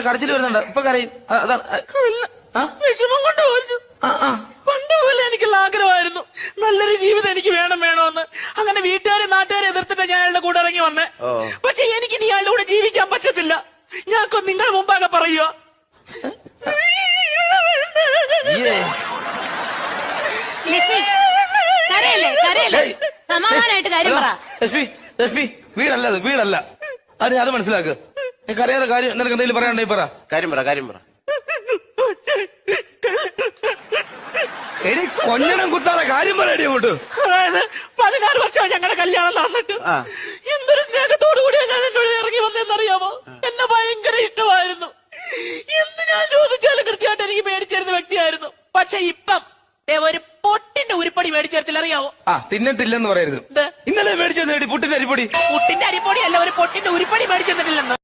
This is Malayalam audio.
കരച്ചിൽ വരുന്നുണ്ട്. ഇപ്പൊ കരയും. വിഷമം കൊണ്ട് ചോദിച്ചു. പണ്ട് മുതൽ എനിക്കുള്ള ആഗ്രഹമായിരുന്നു നല്ലൊരു ജീവിതം എനിക്ക് വേണമെന്ന്. അങ്ങനെ വീട്ടുകാരെ നാട്ടുകാരെ എതിർത്തിട്ട് ഞാൻ അയാളുടെ കൂടെ ഇറങ്ങി വന്നേ. പക്ഷെ എനിക്ക് ഇനി അയാളുടെ കൂടെ ജീവിക്കാൻ പറ്റത്തില്ല. ഞാൻ നിങ്ങൾ മുമ്പാകെ പറയുക. സമാധാനമായിട്ട് കാര്യം പറ. ലക്ഷ്മി വീടല്ല അത് മനസ്സിലാക്ക്. അറിയാതെ കാര്യം നിനക്ക് എന്തെങ്കിലും പറയാനുണ്ടെങ്കിൽ പറ. കാര്യം പറ. എടി കൊഞ്ഞണം കുത്താതെ കാര്യം പറയടി അങ്ങോട്ട്. അതായത് 16 വർഷം ഞങ്ങളുടെ കല്യാണം നടന്നിട്ട് എന്തൊരു സ്നേഹത്തോടു കൂടിയാ ഞാൻ എന്നോട് ഇറങ്ങി വന്നതെന്നറിയാമോ? എന്നെ ഭയങ്കര ഇഷ്ടമായിരുന്നു. എന്ത് ഞാൻ ചോദിച്ചാലും കൃത്യമായിട്ട് എനിക്ക് മേടിച്ചിരുന്ന വ്യക്തിയായിരുന്നു. പക്ഷെ ഇപ്പം ഒരു പൊട്ടിന്റെ ഉരുപ്പടി മേടിച്ചേരത്തില്ല, അറിയാവോ? തിന്നിട്ടില്ലെന്ന് പറയരുത്. ഇന്നലെ മേടിച്ചത് പുട്ടിന്റെ അരിപ്പൊടി. പുട്ടിന്റെ അരിപ്പൊടി അല്ല, ഒരു പൊട്ടിന്റെ ഉരുപ്പടി മേടിച്ചെന്നിട്ടില്ലെന്ന്.